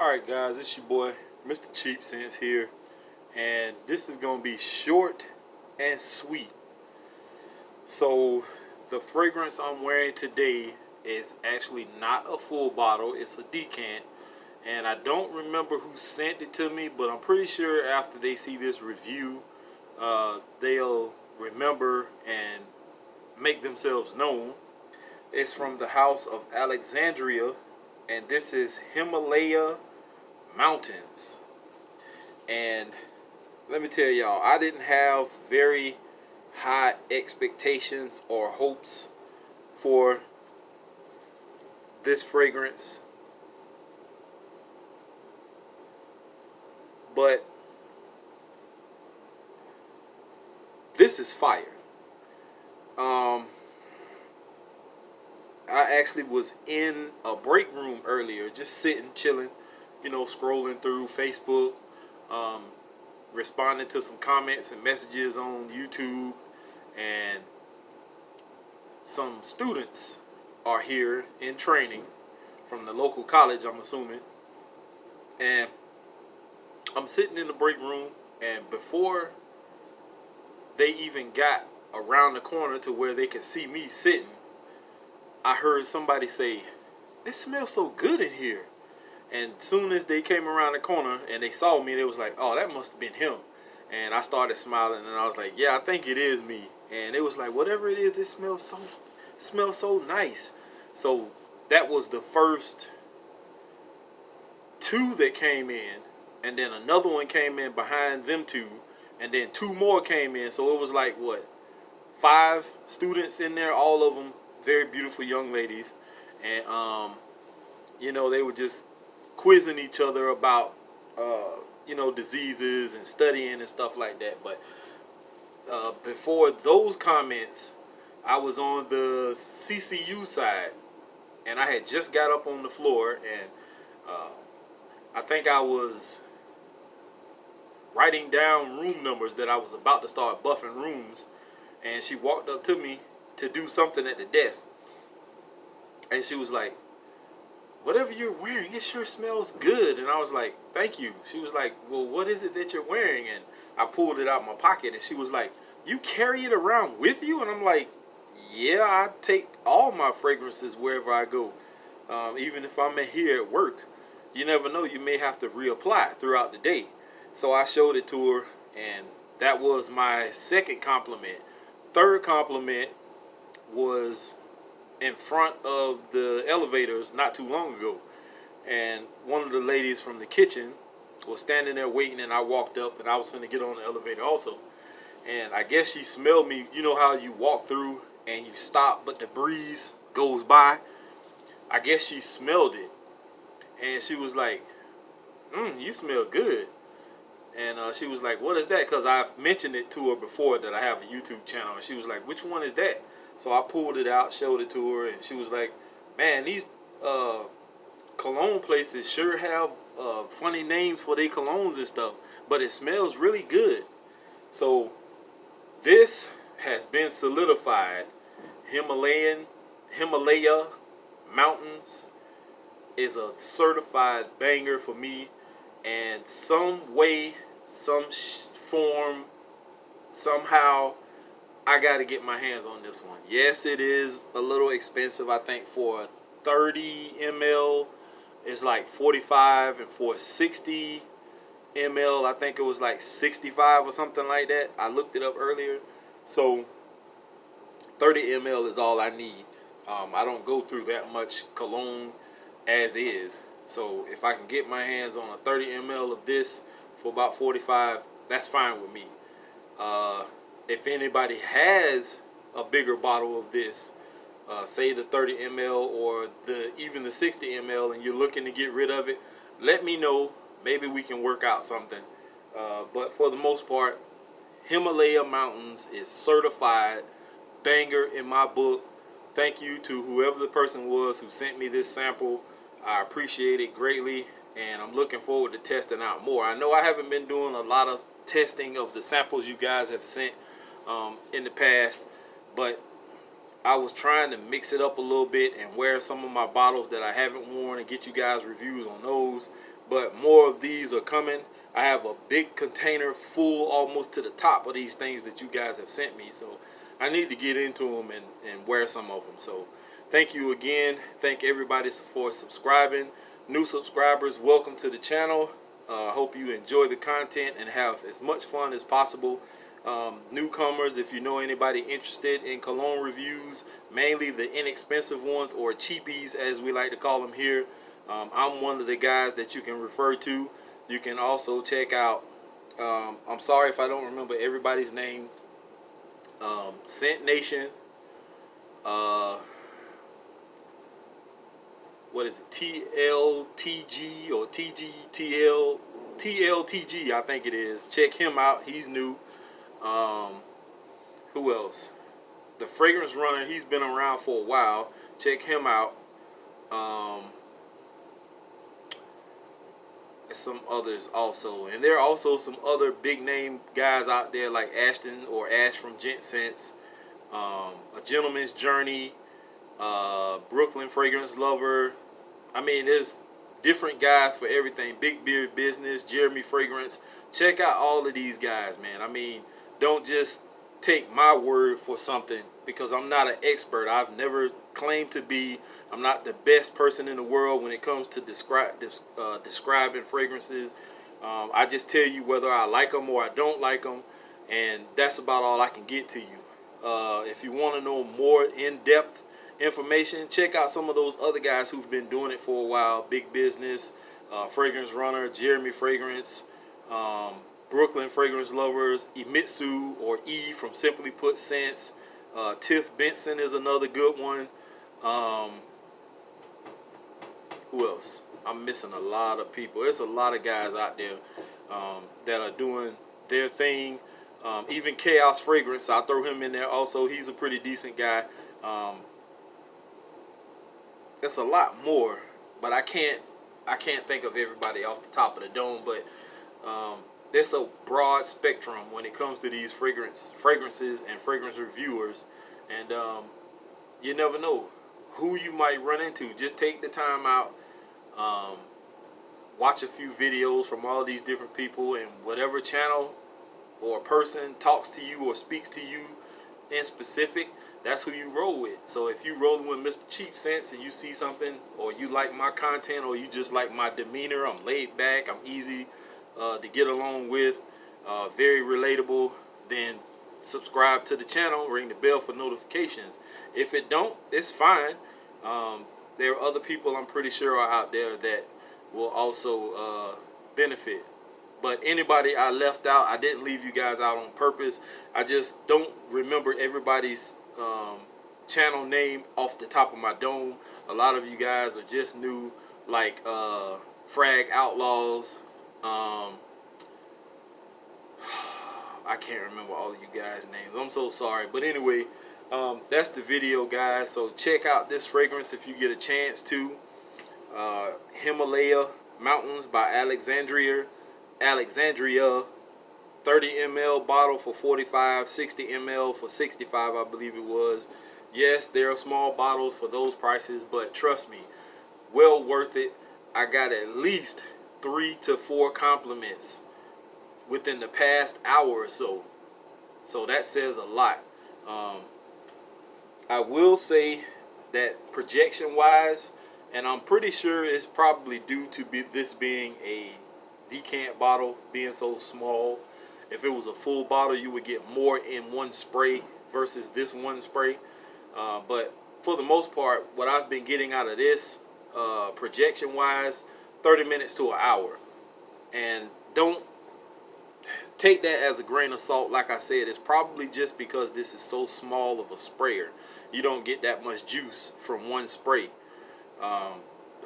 Alright guys, it's your boy Mr. Cheap Sense here, and this is going to be short and sweet. So the fragrance I'm wearing today is actually not a full bottle, it's a decant, and I don't remember who sent it to me, but I'm pretty sure after they see this review they'll remember and make themselves known. It's from the house of Alexandria, and this is Himalaya mountains. And let me tell y'all, I didn't have very high expectations or hopes for this fragrance, but this is fire. I actually was in a break room earlier, just sitting, chilling, scrolling through Facebook, responding to some comments and messages on YouTube, and some students are here in training from the local college, I'm assuming, and I'm sitting in the break room, and before they even got around the corner to where they could see me sitting, I heard somebody say, "It smells so good in here." And soon as they came around the corner and they saw me, they was like, "Oh, that must have been him." And I started smiling, and I was like, "Yeah, I think it is me." And it was like, "Whatever it is, it smells so nice." So that was the first two that came in, and then another one came in behind them two, and then two more came in. So it was like, what, 5 students in there, all of them very beautiful young ladies. And they were just quizzing each other about diseases and studying and stuff like that. But before those comments, I was on the CCU side, and I had just got up on the floor, and I think I was writing down room numbers that I was about to start buffing rooms, and she walked up to me to do something at the desk, and she was like, "Whatever you're wearing, it sure smells good." And I was like, "Thank you." She was like, "Well, what is it that you're wearing?" And I pulled it out of my pocket, and she was like, "You carry it around with you?" And I'm like, "Yeah, I take all my fragrances wherever I go, even if I'm here at work. You never know, you may have to reapply throughout the day." So I showed it to her, and that was my second compliment. Third compliment was in front of the elevators not too long ago, and one of the ladies from the kitchen was standing there waiting, and I walked up, and I was going to get on the elevator also, and I guess she smelled me. You know how you walk through and you stop but the breeze goes by? I guess she smelled it, and she was like, "You smell good." And she was like, "What is that?" Because I've mentioned it to her before that I have a YouTube channel, and she was like, "Which one is that?" So I pulled it out, showed it to her, and she was like, "Man, these cologne places sure have funny names for their colognes and stuff, but it smells really good." So this has been solidified. Himalaya Mountains is a certified banger for me, and some way, some form, somehow, I got to get my hands on this one. Yes, it is a little expensive. I think for a 30 ml, it's like 45, and for a 60 ml, I think it was like 65 or something like that. I looked it up earlier. So 30 ml is all I need. I don't go through that much cologne as is. So if I can get my hands on a 30 ml of this for about 45, that's fine with me. If anybody has a bigger bottle of this, say the 30 ml or even the 60 ml, and you're looking to get rid of it, let me know. Maybe we can work out something. But for the most part, Himalaya Mountains is certified banger in my book. Thank you to whoever the person was who sent me this sample. I appreciate it greatly, and I'm looking forward to testing out more. I know I haven't been doing a lot of testing of the samples you guys have sent in the past, but I was trying to mix it up a little bit and wear some of my bottles that I haven't worn and get you guys reviews on those. But more of these are coming. I have a big container full almost to the top of these things that you guys have sent me. So I need to get into them and wear some of them. So thank you again. Thank everybody for subscribing. New subscribers, welcome to the channel. I hope you enjoy the content and have as much fun as possible. Newcomers, if you know anybody interested in cologne reviews, mainly the inexpensive ones or cheapies as we like to call them here, I'm one of the guys that you can refer to. You can also check out, I'm sorry if I don't remember everybody's names, Scent Nation, what is it, TLTG or TLTG, I think it is. Check him out, he's new. Who else? The Fragrance Runner, he's been around for a while. Check him out. And some others also. And there are also some other big name guys out there like Ashton or Ash from Gent Sense, A Gentleman's Journey, Brooklyn Fragrance Lover. I mean, there's different guys for everything. Big Beard Business, Jeremy Fragrance. Check out all of these guys, man. I mean, don't just take my word for something, because I'm not an expert. I've never claimed to be. I'm not the best person in the world when it comes to describing fragrances. I just tell you whether I like them or I don't like them, and that's about all I can get to you. If you want to know more in-depth information, check out some of those other guys who've been doing it for a while. Big Business, Fragrance Runner, Jeremy Fragrance, Brooklyn Fragrance Lovers, Emitsu or E from Simply Put Scents. Tiff Benson is another good one. Who else? I'm missing a lot of people. There's a lot of guys out there that are doing their thing. Even Chaos Fragrance, I'll throw him in there also. He's a pretty decent guy. It's a lot more, but I can't think of everybody off the top of the dome. But there's a broad spectrum when it comes to these fragrances and fragrance reviewers, and you never know who you might run into. Just take the time out, watch a few videos from all these different people, and whatever channel or person talks to you or speaks to you in specific, that's who you roll with. So if you rolling with Mr. Cheap Sense and you see something, or you like my content, or you just like my demeanor, I'm laid back, I'm easy to get along with, very relatable, then subscribe to the channel, ring the bell for notifications. If it don't, it's fine. There are other people I'm pretty sure are out there that will also benefit. But anybody I left out, I didn't leave you guys out on purpose. I just don't remember everybody's channel name off the top of my dome. A lot of you guys are just new, like Frag Outlaws. I can't remember all of you guys' names. I'm so sorry. But anyway, that's the video, guys. So check out this fragrance if you get a chance to. Himalaya Mountains by Alexandria. 30 ml bottle for 45, 60 ml for 65, I believe it was. Yes, there are small bottles for those prices, but trust me, well worth it. I got at least 3 to 4 compliments within the past hour or so. So that says a lot. I will say that projection wise, and I'm pretty sure it's probably due to this being a decant bottle, being so small. If it was a full bottle, you would get more in one spray versus this one spray. But for the most part, what I've been getting out of this, projection wise, 30 minutes to an hour. And don't take that as a grain of salt. Like I said, it's probably just because this is so small of a sprayer. You don't get that much juice from one spray.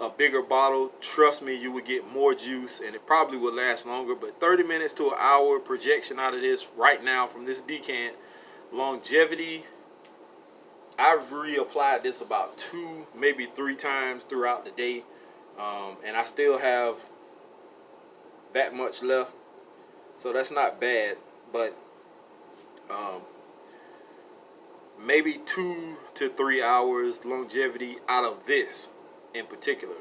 A bigger bottle, trust me, you would get more juice and it probably would last longer. But 30 minutes to an hour projection out of this right now from this decant. Longevity, I've reapplied this about 2, maybe 3 times throughout the day, and I still have that much left, so that's not bad. But maybe 2 to 3 hours longevity out of this in particular.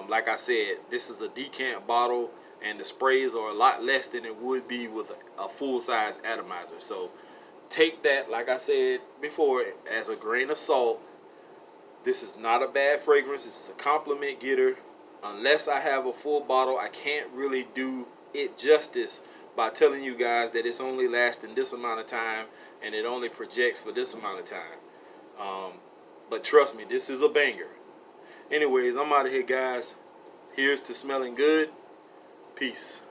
Like I said, this is a decant bottle, and the sprays are a lot less than it would be with a full-size atomizer. So take that, like I said before, as a grain of salt. This is not a bad fragrance. This is a compliment getter. Unless I have a full bottle, I can't really do it justice by telling you guys that it's only lasting this amount of time and it only projects for this amount of time. But trust me, this is a banger. Anyways, I'm out of here, guys. Here's to smelling good. Peace.